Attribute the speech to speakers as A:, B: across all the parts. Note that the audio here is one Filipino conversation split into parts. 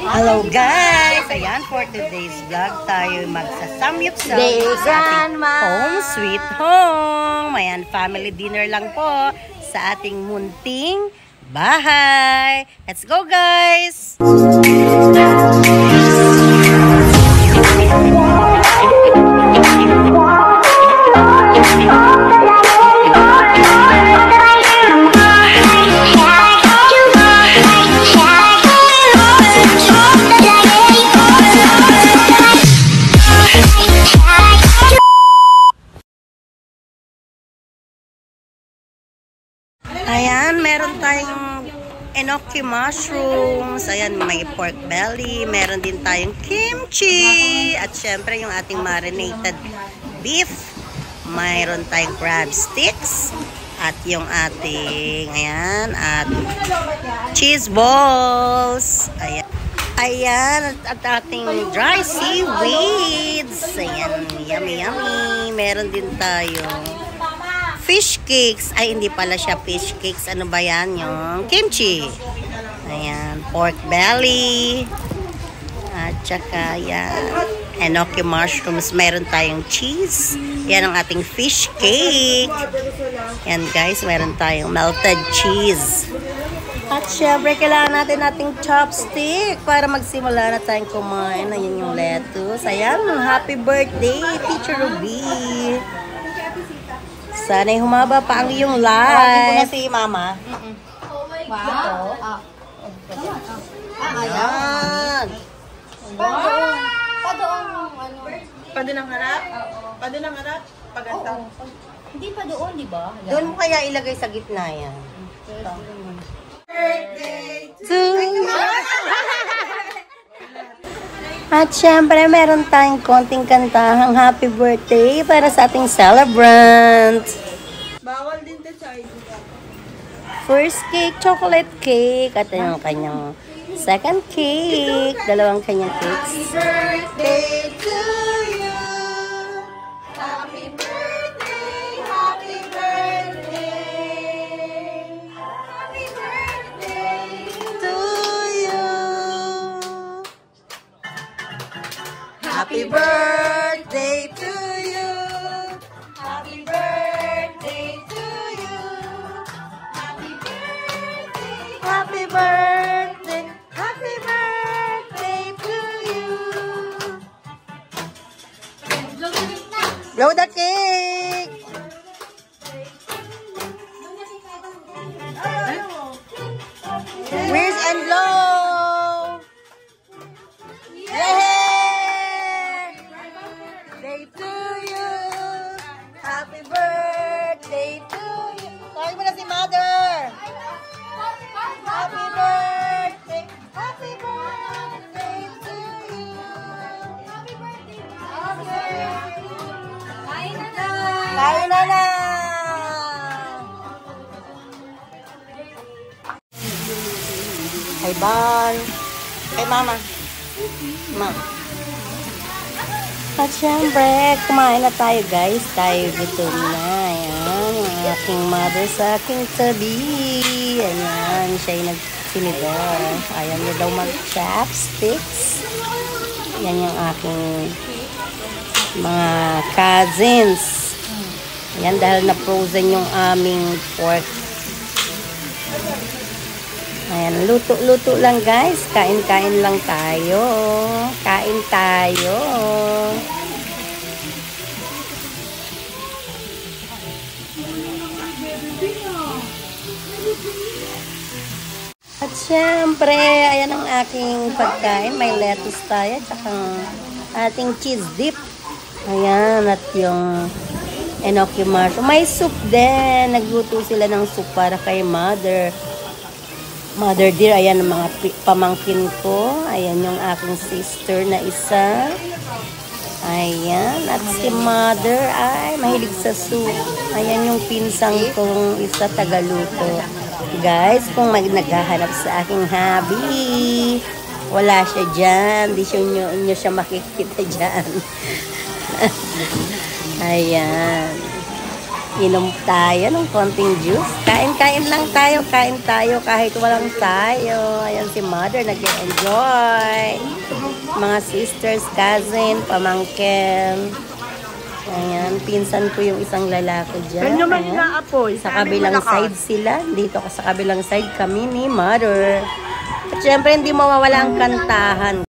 A: Hello guys! Ayan, for today's vlog, tayo magsasamyup-samyup sa ating home sweet home. Ayan, family dinner lang po sa ating munting bahay. Let's go guys! Ayan, meron tayong enoki mushrooms. Ayan, may pork belly. Meron din tayong kimchi. At syempre, yung ating marinated beef. Mayroon tayong crab sticks. At yung ating, ayan, at cheese balls. Ayan. Ayan, at ating dry seaweeds. Ayan, yummy, yummy. Meron din tayong fish cakes. Ay, hindi pala siya fish cakes. Ano ba yan? Yung kimchi. Ayan. Pork belly. At saka, yan. Enoki mushrooms. Meron tayong cheese. Yan ang ating fish cake. Yan, guys. Meron tayong melted cheese. At syempre, kailangan natin ating chopstick para magsimula na tayong kumain. Ayan yung lettuce. Ayan. Happy birthday, Teacher Ruby. Sana'y humaba pa ang iyong life. Ko na si Mama.
B: Wow.
A: Ayan.
B: Pado ng harap? Pado ng harap? Paganta?
C: Hindi pa doon, di ba?
A: Doon mo kaya ilagay sa gitna yan.
B: Birthday
A: to you. At syempre, meron tayong konting kantahang happy birthday para sa ating celebrant.
B: Bawal din to, Charlie.
A: First cake, chocolate cake. At yung kanyang second cake. Dalawang kanyang cakes.
B: Birthday to you. Happy birthday, happy birthday. Happy birthday
A: To you.
B: Happy birthday to you. Happy birthday to you. Happy birthday.
A: Happy birthday. Happy birthday to you. Blow the cake. Where's and blow. Yay! Birthday to you. Happy birthday to you. Tawag mo na si Mother. Happy birthday. Happy birthday to you. Happy birthday. Kain na na. Kain na na. Kay Ban. Kay Mama. Ma. At syempre, kumain na tayo guys. Tayo gutom na. Ayan, ang aking mother sa aking tabi. Ayan, siya yung nagsinidor. Ayan niya daw mag-chopsticks. Yan yung aking mga cousins. Ayan, dahil na-frozen yung aming pork. Ayan, luto-luto lang guys. Kain-kain lang tayo. Kain tayo. At syempre, ayan ang aking pagkain. May lettuce tayo. Tsaka ating cheese dip. Ayan, at yung enoki mushroom. May soup din. Nagluto sila ng soup para kay Mother. Mother dear, ayan ang mga pamangkin ko. Ayan yung aking sister na isa. Ayan. At si Mother ay mahilig sa soup. Ayan yung pinsang kong isa tagaluto. Guys, kung naghahanap sa aking hubby, wala siya dyan. Di nyo siya makikita dyan. Ayan. Inom tayo ng konting juice. Kain-kain lang tayo. Kain tayo kahit walang tayo. Ayan si mother nag-enjoy. Mga sisters, cousin, pamangkin. Ayan, pinsan ko yung isang lalaki dyan.
B: Ganyan man
A: Ayan.
B: inaapoy.
A: Sa kabilang side sila. Dito sa kabilang side kami ni mother. At syempre hindi mawawala ang kantahan.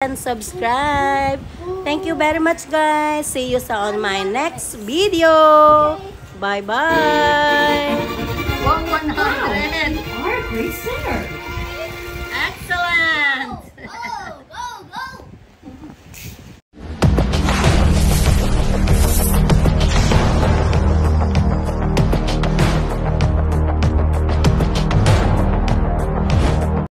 A: and subscribe. Thank you very much, guys. See you on my next video. Bye-bye.
B: Wow, 100!
C: You are a great singer.